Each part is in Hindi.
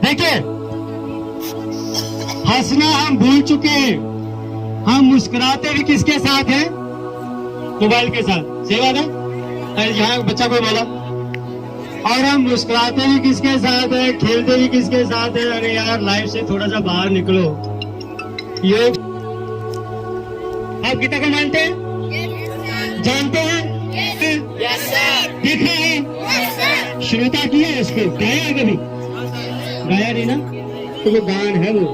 देखिए, हंसना हम भूल चुके हैं। हम मुस्कुराते भी किसके साथ हैं? मोबाइल के साथ। सही बात है? अरे यहाँ बच्चा कोई बोला। और हम मुस्कुराते भी किसके साथ है, खेलते भी किसके साथ है? अरे यार, लाइफ से थोड़ा सा बाहर निकलो। योग आप गीता को मानते हैं? जानते हैं? Yes sir. देखा है? Yes sir. श्रोता किया है इसको? गाया है कभी? गाया नहीं ना? तो वो गान है वो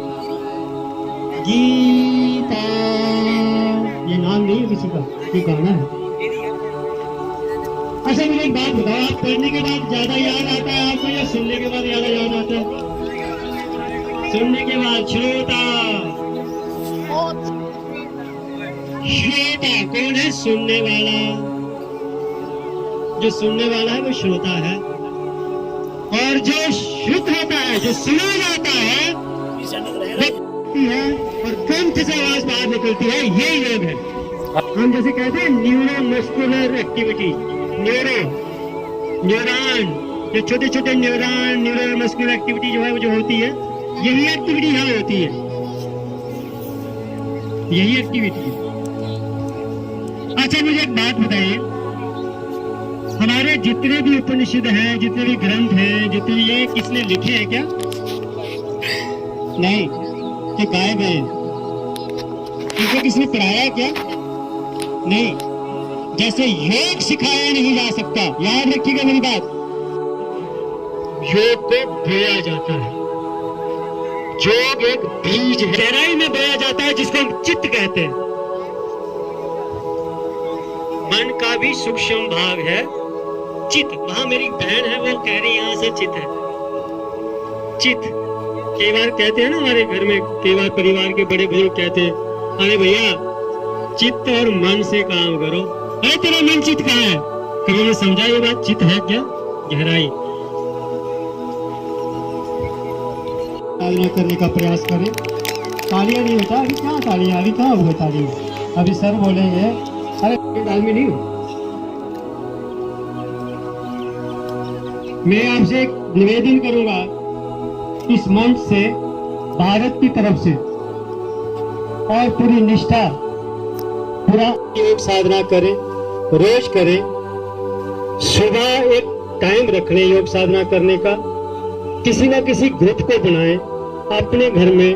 गीता। ये नाम नहीं है किसी का, ये गाना है। अच्छा मुझे एक बात बताओ, आप पढ़ने के बाद ज्यादा याद आता है आपको या सुनने के बाद ज्यादा याद आता है? सुनने के बाद। श्रोता, श्रोता कौन है? सुनने वाला। जो सुनने वाला है वो श्रोता है। और जो शुद्ध होता है, जो सुना जाता है, और कंठ से आवाज बाहर निकलती है, ये योग है। हम जैसे कहते हैं न्यूरो मस्कुलर एक्टिविटी, न्यूरॉन, जो छोटे छोटे न्यूरॉन, न्यूरो मस्कुलर एक्टिविटी जो है वो जो होती है, यही एक्टिविटी यहाँ होती है, यही एक्टिविटी है। अच्छा मुझे एक बात बताइए, हमारे जितने भी उपनिषद हैं, जितने भी ग्रंथ हैं, जितने ये किसने लिखे हैं क्या? नहीं, कि गायब है? इनको किसने पढ़ाया क्या? नहीं। जैसे योग सिखाया नहीं जा सकता, याद रखिएगा मेरी बात, योग को बोया जाता है। योग एक बीज है, गहराई में बोया जाता है, जिसको हम चित्त कहते हैं। मन का भी सूक्ष्म भाग है चित्त। वहां मेरी बहन है, वो कह रही यहाँ से चित्त है। चित्त कई बार कहते हैं ना हमारे घर में, कई बार परिवार के बड़े बुजुर्ग कहते हैं, अरे भैया चित्त और मन से काम करो। अरे तेरा मन चित्त कहाँ है? कभी ने समझा ये बात? चित्त है क्या? गहराई। साधना करने का प्रयास करें। तालियां नहीं होता अभी, क्या तालियां? अभी कहाँ हुआ तालियां? अभी सर बोलेंगे। अरे आदमी नहीं हूँ मैं। आपसे एक निवेदन करूंगा इस मंच से, भारत की तरफ से, और पूरी निष्ठा, पूरा योग साधना करें, रोज करें। सुबह एक टाइम रख लें योग साधना करने का। किसी ना किसी ग्रुप को बनाएं, अपने घर में,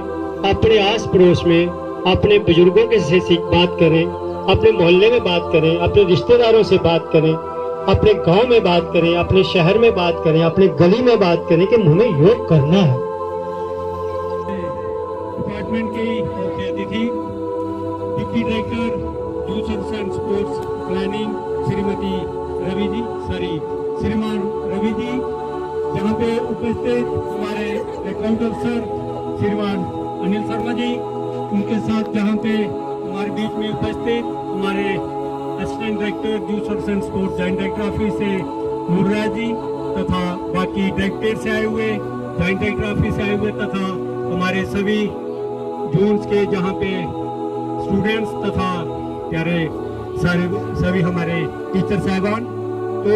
अपने आस पड़ोस में, अपने बुजुर्गों के से बात करें, अपने मोहल्ले में बात करें, अपने रिश्तेदारों से बात करें, अपने गांव में बात करें, अपने शहर में बात करें, अपने गली में बात करें कि हमें योग करना है। डिपार्टमेंट की मुख्य अतिथि, deputy director youth and sports planning, Shrimati Ravi ji, Shriman Ravi जी, जहाँ पे उपस्थित हमारे अकाउंट अफसर श्रीमान अनिल शर्मा जी, उनके साथ जहाँ पे हमारे बीच में उपस्थित हमारे assistant director youth and sports joint director office से नूरराज जी, तथा बाकी डायरेक्टर से आए हुए, जॉइंट डायरेक्टर ऑफिस से आए हुए, तथा हमारे सभी जोन्स के जहाँ पे स्टूडेंट्स तथा प्यारे सभी हमारे टीचर साहबान। तो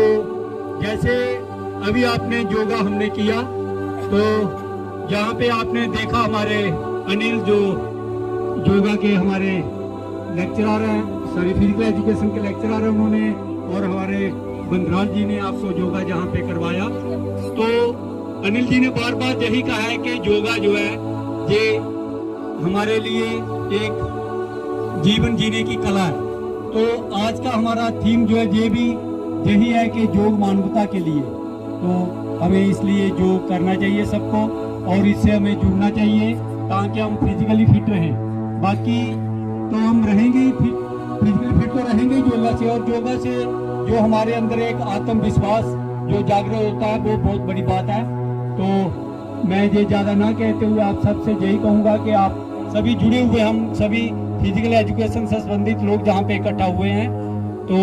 जैसे अभी आपने योगा हमने किया, तो यहाँ पे आपने देखा हमारे अनिल जो योगा के हमारे लेक्चरर हैं, सॉरी फिजिकल एजुकेशन के लेक्चरर हैं उन्होंने, और हमारे बंदराज जी ने आपको योगा जहाँ पे करवाया। तो अनिल जी ने बार बार यही कहा है कि योगा जो है ये हमारे लिए एक जीवन जीने की कला है। तो आज का हमारा थीम जो है ये भी यही है कि योग मानवता के लिए। तो हमें इसलिए योग करना चाहिए सबको, और इससे हमें जुड़ना चाहिए ताकि हम फिजिकली फिट रहें। बाकी तो हम रहेंगे ही फिट, फिजिकली फिट तो रहेंगे योगा से, और योगा से जो हमारे अंदर एक आत्मविश्वास जो जागृत होता है वो बहुत बड़ी बात है। तो मैं ये ज़्यादा ना कहते हुए आप सबसे यही कहूँगा कि आप सभी जुड़े हुए, हम सभी फिजिकल एजुकेशन से संबंधित लोग जहाँ पे इकट्ठा हुए हैं, तो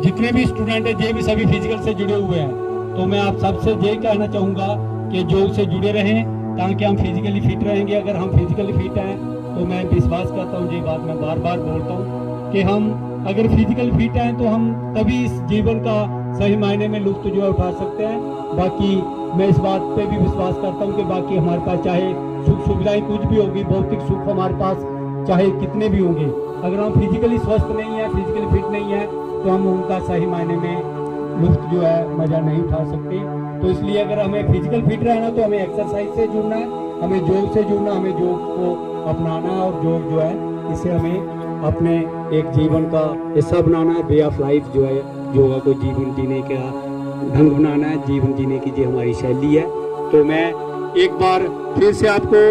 जितने भी स्टूडेंट हैं ये भी सभी फिजिकल से जुड़े हुए हैं। तो मैं आप सबसे यही कहना चाहूँगा कि योग से जुड़े रहें ताकि हम फिजिकली फिट रहेंगे। अगर हम फिजिकली फिट हैं तो मैं विश्वास करता हूँ, ये बात मैं बार बार बोलता हूँ कि हम अगर फिजिकल फिट हैं तो हम तभी इस जीवन का सही मायने में लुत्फ जो है उठा सकते हैं। बाकी मैं इस बात पे भी विश्वास करता हूँ कि बाकी हमारे पास चाहे सुख सुविधाएं कुछ भी होगी, भौतिक सुख हमारे पास चाहे कितने भी होंगे, अगर हम फिजिकली स्वस्थ नहीं है, फिजिकली फिट नहीं है, तो हम उनका सही मायने में लुत्फ जो है मजा नहीं उठा सकते। तो इसलिए अगर हमें फिजिकल फिट रहना तो हमें एक्सरसाइज से जुड़ना है, हमें योग से जुड़ना, हमें योग को अपनाना और योग जो है इसे हमें अपने एक जीवन का हिस्सा बनाना है, वे ऑफ लाइफ जो है योगा को जीवन जीने का ढंग बनाना है, जीवन जीने की जो हमारी शैली है। तो मैं एक बार फिर से आपको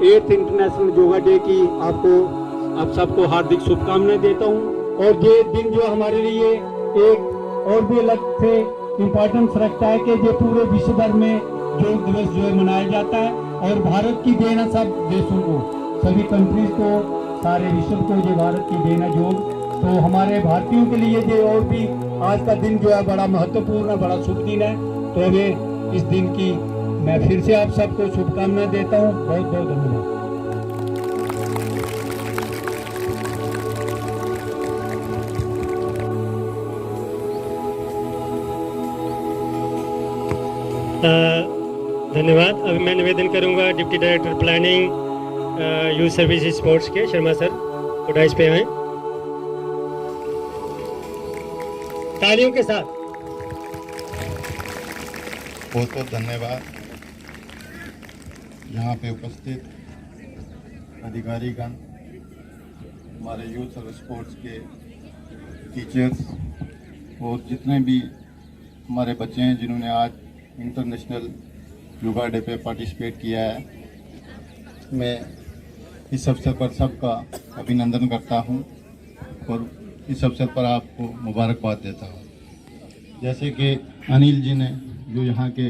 8th इंटरनेशनल योगा डे की आप सबको हार्दिक शुभकामनाएं देता हूं। और ये दिन जो हमारे लिए एक और भी अलग से इम्पोर्टेंस रखता है कि ये पूरे विश्व भर में योग दिवस जो है मनाया जाता है और भारत की देन है सब देशों को, सभी कंट्रीज को, सारे विश्व को ये भारत की देन है योग। तो हमारे भारतीयों के लिए ये और भी आज का दिन जो है बड़ा महत्वपूर्ण है, बड़ा शुभ दिन है। तो हमें इस दिन की मैं फिर से आप सबको शुभकामनाएं देता हूँ। बहुत बहुत धन्यवाद। धन्यवाद। अभी मैं निवेदन करूंगा deputy director planning youth service sports के शर्मा सर को डाइस पे आए तालियों के साथ। बहुत बहुत धन्यवाद। यहाँ पे उपस्थित अधिकारीगण, हमारे यूथ सर्विस स्पोर्ट्स के टीचर्स और जितने भी हमारे बच्चे हैं जिन्होंने आज इंटरनेशनल योगा डे पे पार्टिसिपेट किया है, मैं इस अवसर पर सबका अभिनंदन करता हूं और इस अवसर पर आपको मुबारकबाद देता हूं। जैसे कि अनिल जी ने जो यहाँ के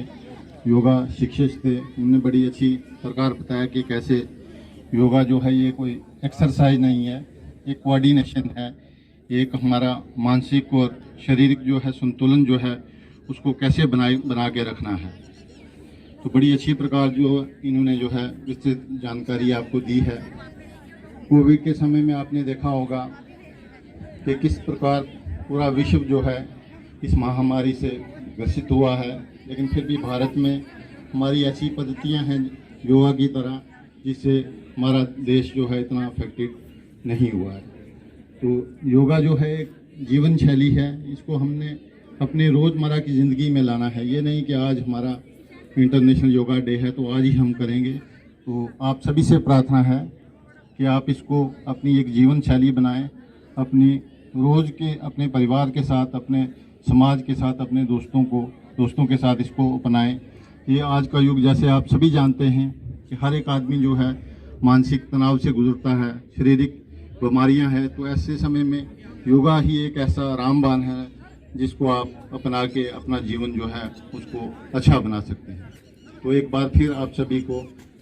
योगा शिक्षक थे, उन्होंने बड़ी अच्छी प्रकार बताया कि कैसे योगा जो है ये कोई एक्सरसाइज नहीं है, एक कोऑर्डिनेशन है, एक हमारा मानसिक और शारीरिक जो है संतुलन जो है उसको कैसे बना के रखना है। तो बड़ी अच्छी प्रकार जो इन्होंने जो है विस्तृत जानकारी आपको दी है। कोविड के समय में आपने देखा होगा कि किस प्रकार पूरा विश्व जो है इस महामारी से ग्रसित हुआ है, लेकिन फिर भी भारत में हमारी ऐसी पद्धतियां हैं योगा की तरह जिससे हमारा देश जो है इतना अफेक्टेड नहीं हुआ है। तो योगा जो है एक जीवन शैली है, इसको हमने अपने रोज़मर्रा की ज़िंदगी में लाना है। ये नहीं कि आज हमारा इंटरनेशनल योगा डे है तो आज ही हम करेंगे। तो आप सभी से प्रार्थना है कि आप इसको अपनी एक जीवन शैली बनाएं, अपनी रोज़ के अपने परिवार के साथ, अपने समाज के साथ, अपने दोस्तों के साथ इसको अपनाएं। ये आज का युग, जैसे आप सभी जानते हैं कि हर एक आदमी जो है मानसिक तनाव से गुजरता है, शारीरिक बीमारियां हैं, तो ऐसे समय में योगा ही एक ऐसा रामबाण है जिसको आप अपना के अपना जीवन जो है उसको अच्छा बना सकते हैं। तो एक बार फिर आप सभी को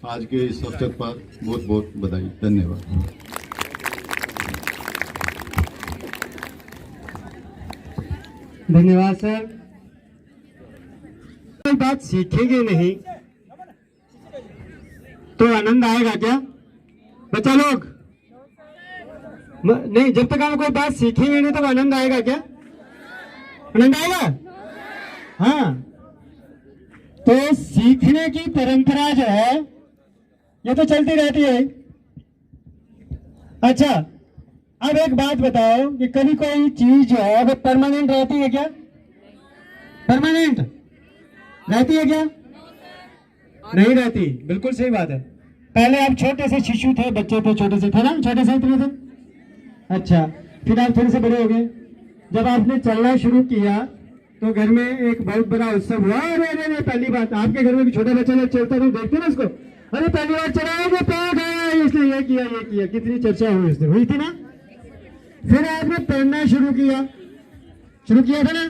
आज के इस अवसर पर बहुत बहुत बधाई। धन्यवाद। धन्यवाद सर। कोई बात सीखेंगे नहीं तो आनंद आएगा क्या बच्चा लोग? नहीं, जब तक हम कोई बात सीखेंगे नहीं तो आनंद आएगा क्या? आनंद आएगा? हाँ। तो सीखने की परंपरा जो है ये तो चलती रहती है। अच्छा, अब एक बात बताओ कि कभी कोई चीज जो है वो परमानेंट रहती है क्या? परमानेंट रहती है क्या? नहीं रहती। बिल्कुल सही बात है। पहले आप छोटे से शिशु थे, बच्चे थे, छोटे से थे ना, छोटे से इतने थे। अच्छा, फिर आप थोड़े से बड़े हो गए। जब आपने चलना शुरू किया तो घर में एक बहुत बड़ा उत्सव हुआ। अरे पहली बात, आपके घर में भी छोटा बच्चा चलता तो देखते ना उसको, अरे पहली बार चलाओगे पैर गया, इसने ये किया, कितनी चर्चा हुई उसने, हुई थी ना। फिर आपने पढ़ना शुरू किया था ना?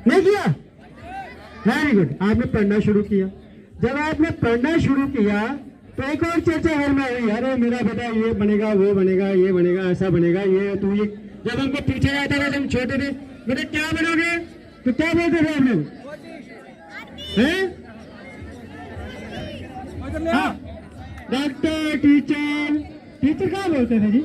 नहीं किया? वेरी गुड, आपने पढ़ना शुरू किया। जब आपने पढ़ना शुरू किया तो एक और चर्चा घर में हुई, अरे मेरा बेटा ये बनेगा, वो बनेगा, ये बनेगा, ऐसा बनेगा, ये तू ये। जब हमको पूछा जाता था, जब छोटे थे, बेटा क्या बनोगे, तो क्या बोलते थे आप लोग? डॉक्टर, टीचर कहाँ बोलते थे जी?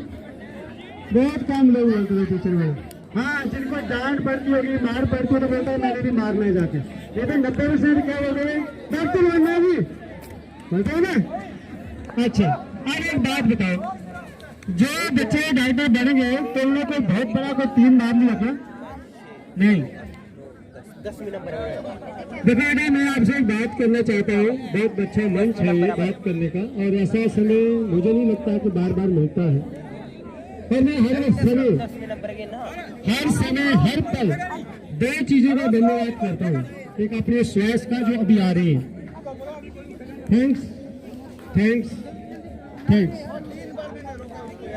बहुत कम लोग बोलते थे टीचर में। हाँ, जिनको डांट पड़ती होगी, मार पड़ती है तो बोलता है मैंने भी मारना है जाके। ये तो 90% क्या बोल रहे हैं, डॉक्टर बनना है जी, बोलते हो ना। अच्छा, अब एक बात बताओ, जो बच्चे डॉक्टर बन गए तो उन्होंने कोई बहुत बड़ा कोई 3 मार लिया क्या? नहीं। देखो बेटा, मैं आपसे एक बात करना चाहता हूँ, बहुत अच्छा मंच है ये बात करने का, और ऐसा समय मुझे नहीं लगता कि बार बार मिलता है। और मैं हर समय हर पल 2 चीजों का धन्यवाद करता हूँ। एक अपने स्वास्थ्य का जो अभी आ रही है, थैंक्स थैंक्स थैंक्स,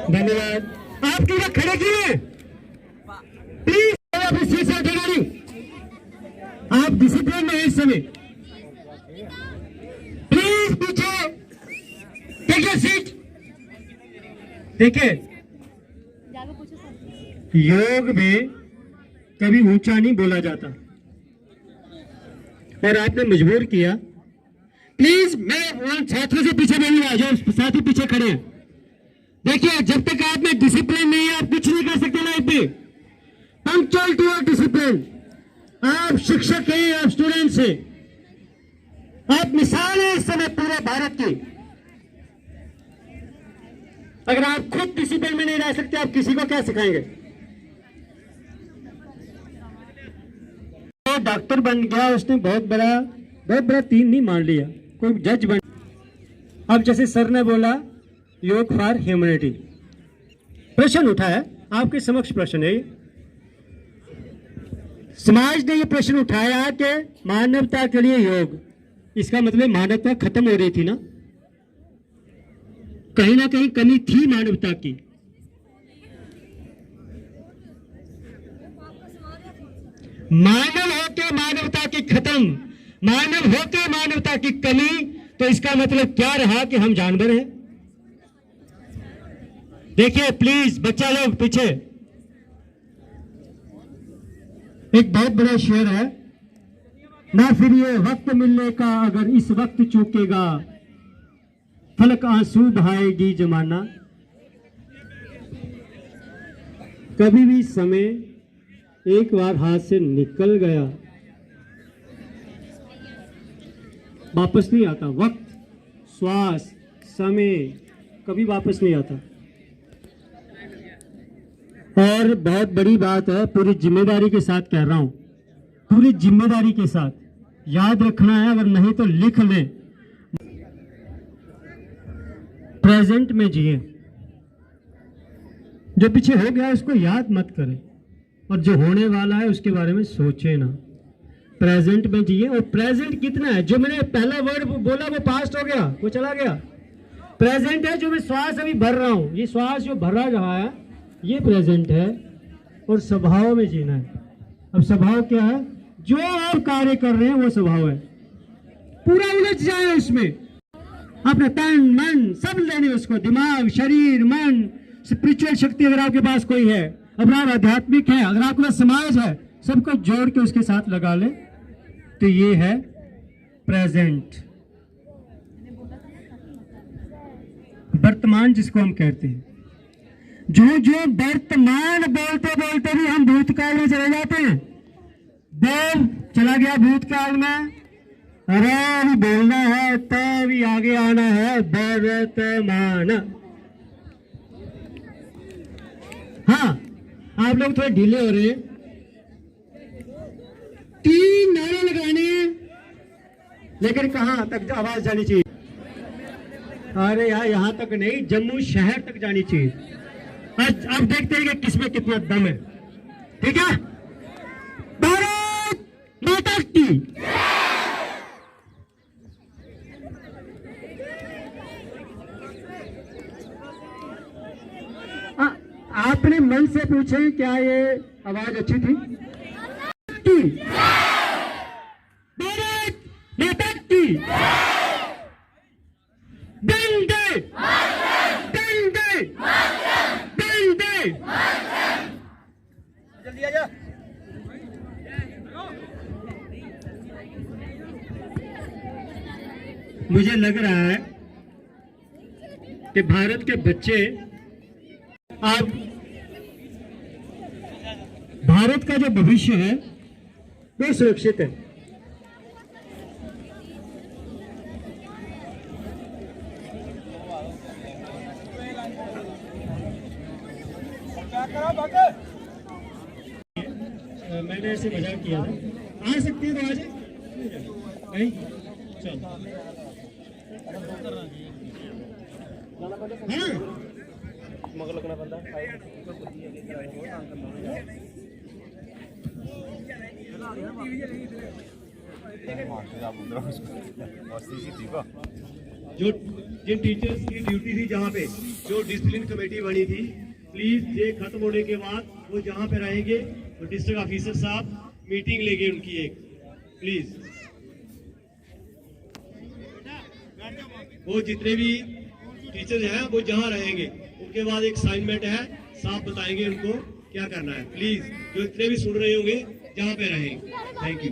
धन्यवाद। आपके लिए खड़े किए प्लीज, अपनी सीट से उठेगा नहीं, आप डिसिप्लिन में इस समय प्लीज पीछे टेक योर सीट। देखिए, योग में कभी ऊंचा नहीं बोला जाता, और आपने मजबूर किया। प्लीज, मैं उन छात्रों से पीछे बोलूंगा जो साथी पीछे खड़े हैं। देखिए, जब तक आप में डिसिप्लिन नहीं है, आप कुछ नहीं कर सकते लाइफ में। पंक्चुअलिटी और डिसिप्लिन, आप शिक्षक हैं, आप स्टूडेंट्स हैं, आप मिसाल है इस समय पूरे भारत की। अगर आप खुद डिसिप्लिन में नहीं रह सकते, आप किसी को क्या सिखाएंगे? तो डॉक्टर बन गया, उसने बहुत बड़ा 3 नहीं मान लिया, कोई जज बन। अब जैसे सर ने बोला योग फॉर ह्यूमैनिटी, प्रश्न उठा है आपके समक्ष, प्रश्न है, समाज ने ये प्रश्न उठाया कि मानवता के लिए योग, इसका मतलब मानवता खत्म हो रही थी ना कहीं कमी थी मानवता की। मानव होके मानवता की खत्म, मानव होके मानवता की कमी, तो इसका मतलब क्या रहा कि हम जानवर हैं? देखिए प्लीज बच्चा लोग पीछे, एक बहुत बड़ा शेर है ना, फिर ये वक्त मिलने का अगर इस वक्त चूकेगा, फलक आंसू बहाएगी जमाना। कभी भी समय एक बार हाथ से निकल गया वापस नहीं आता। वक्त, श्वास, समय कभी वापस नहीं आता। और बहुत बड़ी बात है, पूरी जिम्मेदारी के साथ कह रहा हूं, पूरी जिम्मेदारी के साथ याद रखना है, अगर नहीं तो लिख लें। प्रेजेंट में जिए, जो पीछे हो गया उसको याद मत करें, और जो होने वाला है उसके बारे में सोचे ना। प्रेजेंट में जिए, और प्रेजेंट कितना है? जो मैंने पहला वर्ड बोला वो पास्ट हो गया, वो चला गया। प्रेजेंट है जो मैं श्वास अभी भर रहा हूं, ये श्वास जो भर रहा है ये प्रेजेंट है। और स्वभाव में जीना है। अब स्वभाव क्या है? जो आप कार्य कर रहे हैं वो स्वभाव है। पूरा उलझ जाए उसमें, अपने तन मन सब लेने उसको, दिमाग, शरीर, मन, स्पिरिचुअल शक्ति अगर आपके पास कोई है, अगर आप आध्यात्मिक है, अगर आपका समाज है, सबको जोड़ के उसके साथ लगा ले, तो ये है प्रेजेंट, वर्तमान जिसको हम कहते हैं। जो वर्तमान बोलते बोलते भी हम भूतकाल में चले जाते हैं। बोल चला गया भूतकाल में, अरे अभी बोलना है तो भी आगे आना है वर्तमान। हाँ, आप लोग थोड़े ढीले हो रहे हैं। 3 नारे लगाने हैं, लेकिन कहां तक आवाज जानी चाहिए? अरे यार, यहां तक नहीं, जम्मू शहर तक जानी चाहिए। अब देखते हैं कि किसमें कितना दम है। ठीक है? भारत माता की। आपने मन से पूछे क्या ये आवाज अच्छी थी? भारत माता की। डंडे डंडे डंडे। जल्दी आ जा। मुझे लग रहा है कि भारत के बच्चे अब भारत का जो भविष्य है वो सुरक्षित है। मैंने ऐसे मजाक किया था, आ सकती है तो आ जाए, नहीं चल हाँ जो जिन टीचर्स की ड्यूटी थी जहाँ पे जो डिसिप्लिन कमेटी बनी थी, प्लीज ये खत्म होने के बाद वो जहाँ पे रहेंगे तो डिस्ट्रिक्ट ऑफिसर साहब मीटिंग लेंगे उनकी एक, प्लीज वो जितने भी टीचर्स हैं वो जहाँ रहेंगे उनके बाद एक असाइनमेंट है, साहब बताएंगे उनको क्या करना है। प्लीज जो इतने भी सुन रहे होंगे जहाँ पे रहेंगे। Thank you.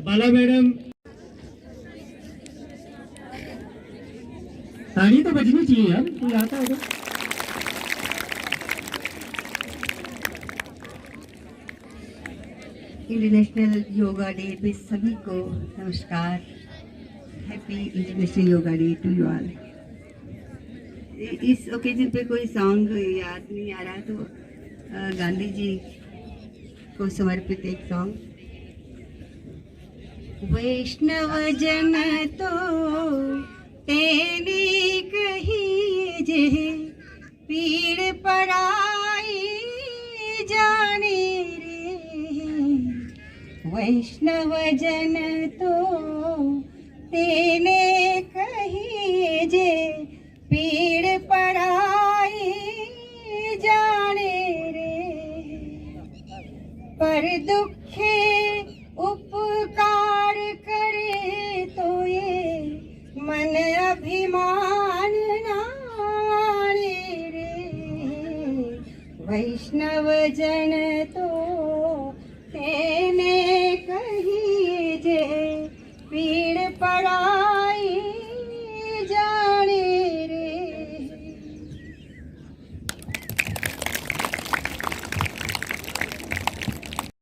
बाला मैडम ताली तो बजनी चाहिए यार, कोई आता है तो। इंटरनेशनल योगा डे पे सभी को नमस्कार। Happy international yoga day to you all. इस ओकेजन पे कोई सॉन्ग याद नहीं आ रहा तो गांधी जी को समर्पित एक सॉन्ग। वैष्णव जन तो तेरी कही जे पीड़ पराई जाने रे। वैष्णव जन तो तेने कही जे पीड़ पराई जाने रे। पर दुखे उपकार करे तो ये मन अभिमान नारे रे। वैष्णव जन तो तेने कही जे पीड़ पराई जाने रे।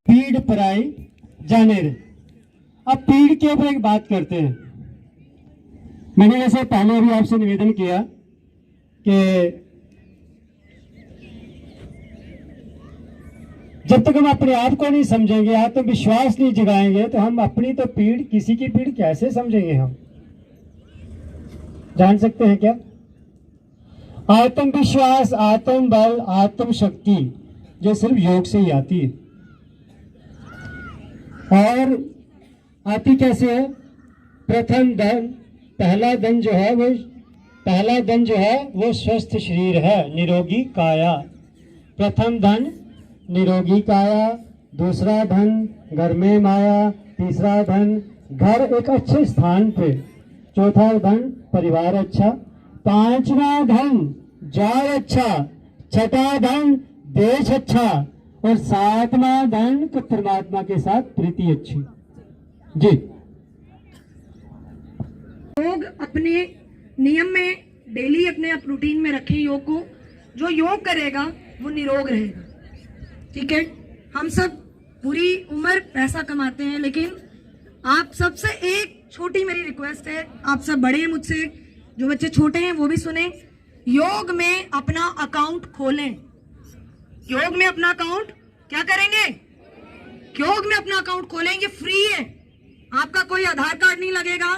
पीड़ पराई जाने रे। अब पीड़ के ऊपर एक बात करते हैं। मैंने जैसे पहले भी आपसे निवेदन किया कि जब तक हम अपने आप को नहीं समझेंगे, आत्मविश्वास नहीं जगाएंगे, तो हम अपनी तो पीड़, किसी की पीड़ कैसे समझेंगे? हम जान सकते हैं क्या? आत्मविश्वास, आत्म बल, आत्म शक्ति जो सिर्फ योग से ही आती है। और आती कैसे है? प्रथम धन, पहला धन जो है वो स्वस्थ शरीर है, निरोगी काया। प्रथम धन निरोगी काया, दूसरा धन घर में माया, तीसरा धन घर एक अच्छे स्थान पे, चौथा धन परिवार अच्छा, पांचवा धन जाल अच्छा, छठा धन देश अच्छा, और सातवां धन को परमात्मा के साथ प्रीति अच्छी। जी योग अपने नियम में डेली अपने आप रूटीन में रखें योग को। जो योग करेगा वो निरोग रहेगा। ठीक है, हम सब पूरी उम्र पैसा कमाते हैं, लेकिन आप सबसे एक छोटी मेरी रिक्वेस्ट है, आप सब बड़े हैं मुझसे, जो बच्चे छोटे हैं वो भी सुने। योग में अपना अकाउंट खोलें। योग में अपना अकाउंट क्या करेंगे? योग में अपना अकाउंट खोलेंगे, फ्री है। आपका कोई आधार कार्ड नहीं लगेगा,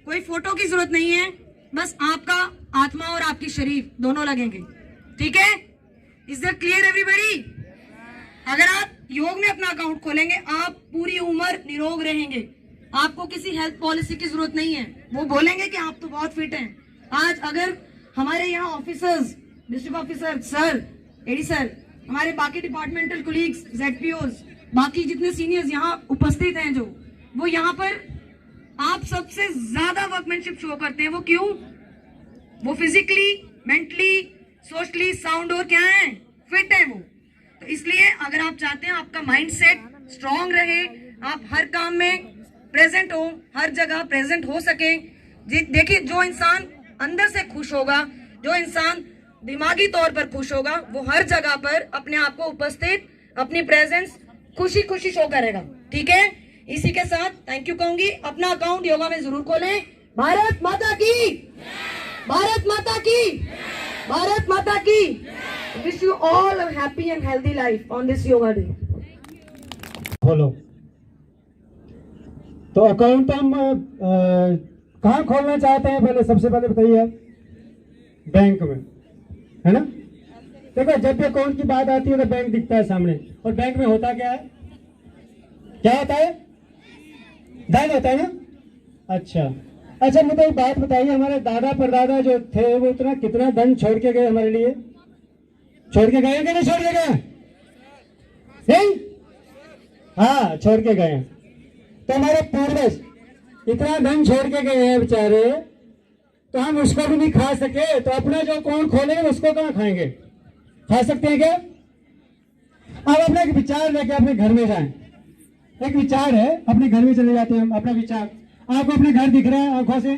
कोई फोटो की जरूरत नहीं है, बस आपका आत्मा और आपकी शरीर दोनों लगेंगे। ठीक है, इज दैट क्लियर एवरीबॉडी? अगर आप योग में अपना अकाउंट खोलेंगे, आप पूरी उम्र निरोग रहेंगे। आपको किसी हेल्थ पॉलिसी की जरूरत नहीं है। वो बोलेंगे कि आप तो बहुत फिट हैं। आज अगर हमारे यहाँ officers, district officer sir, AD sir, हमारे बाकी डिपार्टमेंटल कोलीग्स, ZPOs, बाकी जितने सीनियर्स यहाँ उपस्थित हैं, जो वो यहाँ पर आप सबसे ज्यादा वर्कमैनशिप शो करते हैं। वो क्यों? वो फिजिकली, मेंटली, सोशली साउंड और क्या है? फिट है वो। तो इसलिए अगर आप चाहते हैं आपका माइंड सेट स्ट्रांग रहे, आप हर काम में प्रेजेंट हो, हर जगह प्रेजेंट हो सके। देखिए, जो इंसान अंदर से खुश होगा, जो इंसान दिमागी तौर पर खुश होगा, वो हर जगह पर अपने आप को उपस्थित, अपनी प्रेजेंस खुशी खुशी शो करेगा। ठीक है, इसी के साथ थैंक यू कहूंगी। अपना अकाउंट योगा में जरूर खोलें। भारत माता की, भारत माता की, भारत माता की। Wish you all a happy and healthy life on this yoga day. खोलो। तो अकाउंट हम कहाँ खोलना चाहते हैं, पहले सबसे पहले बताइए। बैंक में, है ना। देखो, जब भी अकाउंट की बात आती है तो बैंक दिखता है सामने, और बैंक में होता क्या है, क्या होता है, धन होता है ना। अच्छा, मुझे एक बात बताइए, हमारे दादा परदादा जो थे वो इतना कितना धन छोड़ के गए हमारे लिए, छोड़ के गए कि नहीं छोड़ के गए, नहीं? हाँ, छोड़ के गए। तो हमारे पूर्वज इतना धन छोड़ के गए हैं बेचारे, तो हम उसको भी नहीं खा सके, तो अपना जो अकाउंट खोलेंगे उसको कहाँ खाएंगे, खा सकते हैं क्या? अब अपने एक विचार लेके अपने घर में जाएं। एक विचार है, अपने घर में चले जाते हैं हम। अपना विचार, आपको अपने घर दिख रहा है, आंखों से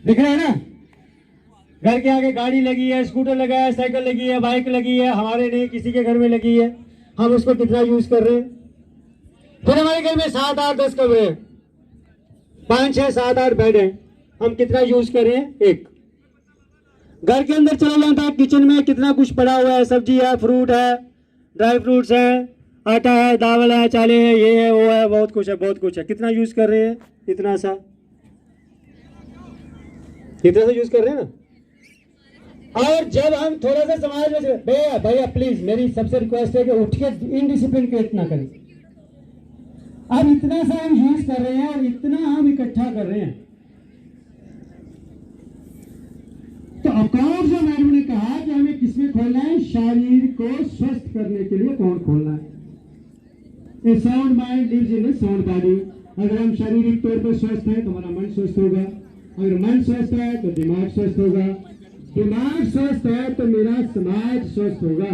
दिख रहा है ना। घर के आगे गाड़ी लगी है, स्कूटर लगा है, साइकिल लगी है, बाइक लगी है, हमारे नहीं किसी के घर में लगी है। हम उसको कितना यूज कर रहे हैं। फिर हमारे घर में 7, 8, 10 कमरे हैं, 5, 6, 7, 8 बेड हैं, हम कितना यूज कर रहे हैं? एक। घर के अंदर चला जाता है, किचन में कितना कुछ पड़ा हुआ है, सब्जी है, फ्रूट है, ड्राई फ्रूट्स है, आटा है, दावल है, चाले है, ये है, वो है, बहुत कुछ है, बहुत कुछ है। कितना यूज कर रहे हैं? इतना सा यूज कर रहे हैं ना। और जब हम थोड़ा सा समाज में, भैया प्लीज मेरी सबसे रिक्वेस्ट है कि उठ के इनडिसिप्लिन क्रिएट ना करें। अब इतना सा हम यूज कर रहे हैं और इतना हम इकट्ठा कर रहे हैं। तो अकाउंट जो मैडम ने कहा कि हमें किसमें खोलना है, शरीर को स्वस्थ करने के लिए अकाउंट खोलना है। A sound mind lives in a sound body. अगर हम शारीरिक तौर पर स्वस्थ हैं तो हमारा मन स्वस्थ होगा, अगर मन स्वस्थ है तो दिमाग स्वस्थ होगा, दिमाग स्वस्थ है तो मेरा समाज स्वस्थ होगा,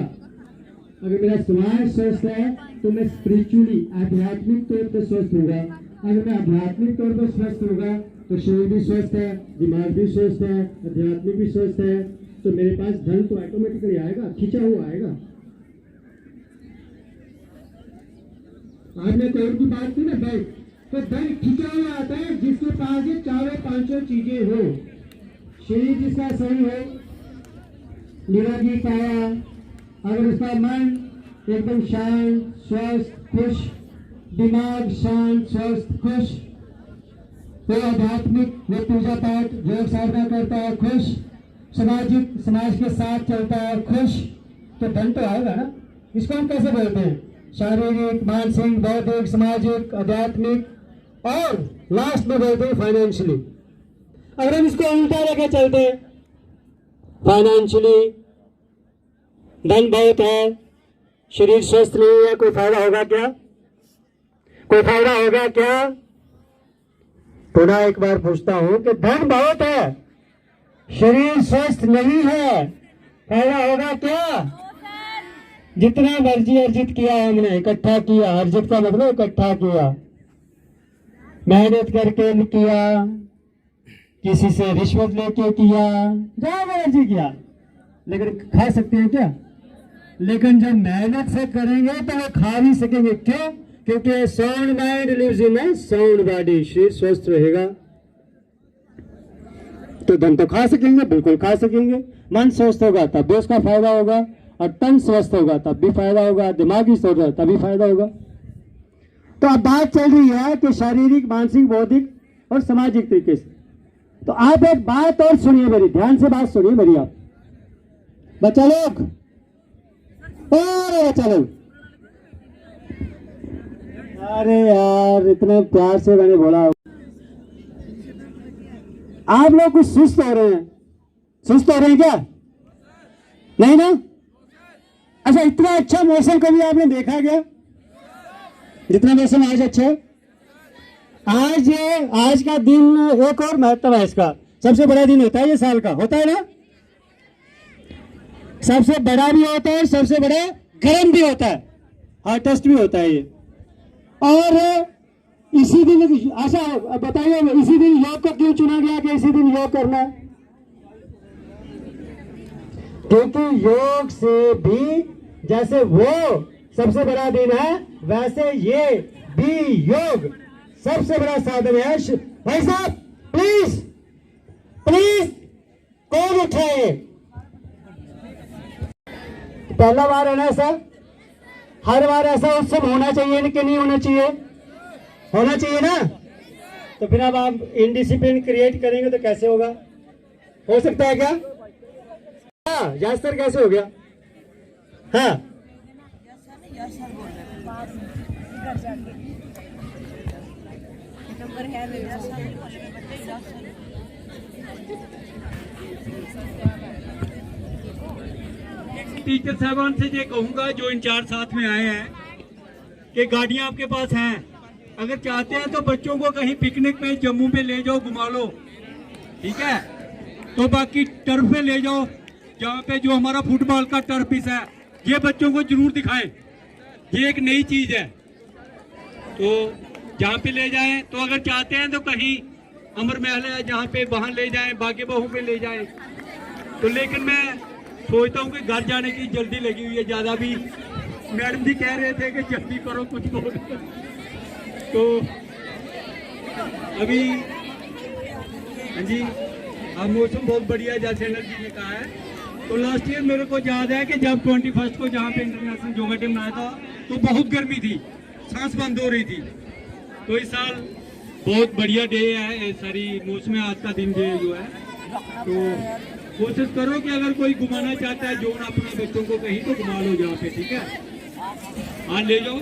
अगर मेरा समाज स्वस्थ है तो मैं स्पिरिचुअली आध्यात्मिक तौर पर स्वस्थ होगा, अगर मैं आध्यात्मिक तौर पर स्वस्थ होगा तो शरीर भी स्वस्थ है, दिमाग भी स्वस्थ है, आध्यात्मिक भी स्वस्थ है, तो मेरे पास धन तो ऑटोमेटिकली आएगा, खींचा हुआ आएगा। आज मैं करोड़ की बात की ना, बैंक, तो धन खींचा हुआ आता है जिसके पास ये 4-5 चीजें हो। शरीर जिसका सही हो, निरोगी काया, अगर उसका मन एकदम शांत, स्वस्थ, खुश, दिमाग शांत, स्वस्थ, खुश, तो आध्यात्मिक, वो पूजा पाठ योग साधना करता है, खुश, सामाजिक, समाज के साथ चलता है, खुश, तो धन तो आएगा ना। इसको हम कैसे बोलते हैं? शारीरिक, मानसिक, बौद्धिक, सामाजिक, आध्यात्मिक, और लास्ट में बोलते हैं फाइनेंशियली। अगर हम इसको उल्टा लेके चलते हैं, फाइनेंशियली धन बहुत है, शरीर स्वस्थ नहीं है, कोई फायदा होगा क्या? कोई फायदा होगा क्या? पुनः एक बार पूछता हूं कि धन बहुत है, शरीर स्वस्थ नहीं है, फायदा होगा क्या? जितना मर्जी अर्जित किया हमने, इकट्ठा किया, अर्जित का मतलब इकट्ठा किया, मेहनत करके किया, किसी से रिश्वत लेके किया, जहां मर्जी किया, लेकिन खा सकते हैं क्या? लेकिन जब मेहनत से करेंगे तो वो खा भी सकेंगे। क्यों? क्योंकि sound mind lives in a sound body. शरीर स्वस्थ रहेगा तो धन तो खा सकेंगे, बिल्कुल खा सकेंगे। मन स्वस्थ होगा तब भी उसका फायदा होगा, और तन स्वस्थ होगा तब भी फायदा होगा, दिमागी स्वस्थ होगा तभी फायदा होगा। तो अब बात चल रही है कि शारीरिक, मानसिक, बौद्धिक और सामाजिक तरीके से। तो आप एक बात और सुनिए मेरी, ध्यान से बात सुनिए मेरी। आप बच्चा लोग, बच्चा लोग, अरे यार इतने प्यार से मैंने बोला, आप लोग कुछ सुस्त हो रहे हैं। सुस्त हो रहे हैं क्या? नहीं ना? अच्छा, इतना अच्छा मौसम कभी आपने देखा क्या? जितना मौसम आज अच्छा है। आज का दिन एक और महत्व है इसका। सबसे बड़ा दिन होता है ये साल का, होता है ना? सबसे बड़ा भी होता है, सबसे बड़ा गर्म भी होता है, हॉटेस्ट भी होता है ये। और इसी दिन, अच्छा बताइए इसी दिन योग को क्यों चुना गया कि इसी दिन योग करना है? क्योंकि योग से भी जैसे वो सबसे बड़ा दिन है, वैसे ये भी योग सबसे बड़ा साधन है। भाई साहब प्लीज प्लीज कौन उठाए? पहला बार है ना ऐसा? हर बार ऐसा उत्सव होना चाहिए कि नहीं होना चाहिए? होना चाहिए ना। तो फिर अब आप इनडिसिप्लिन क्रिएट करेंगे तो कैसे होगा? हो सकता है क्या? हाँ यस सर, कैसे हो गया? हाँ टीचर साहबान से ये कहूंगा जो इंचार्ज साथ में आए हैं कि गाड़ियां आपके पास हैं, अगर चाहते हैं तो बच्चों को कहीं पिकनिक पे जम्मू पे ले जाओ, घुमा लो, ठीक है। तो बाकी टर्फ पे ले जाओ, जहाँ पे जो हमारा फुटबॉल का टर्फ पीस है, ये बच्चों को जरूर दिखाएं, ये एक नई चीज है। तो जहाँ पे ले जाएं, तो अगर चाहते हैं तो कहीं अमर महल है जहाँ पे, वहाँ ले जाएं, बाकी बहू पे ले जाएं। तो लेकिन मैं सोचता हूँ कि घर जाने की जल्दी लगी हुई है ज्यादा भी। मैडम जी कह रहे थे कि जल्दी करो कुछ बोलो, तो अभी हाँ जी, अब मौसम बहुत बढ़िया जैसे अनिल जी ने कहा है। तो लास्ट ईयर मेरे को याद है कि जब 21 को जहाँ पे इंटरनेशनल योगा डे मनाया था तो बहुत गर्मी थी, सांस बंद हो रही थी। तो इस साल बहुत बढ़िया डे है, सारी मौसम आज का दिन डे जो है। तो कोशिश करो कि अगर कोई घुमाना चाहता है जोन अपने बच्चों को कहीं, तो घुमा लो जहाँ पे, ठीक है। हाँ ले जाओ।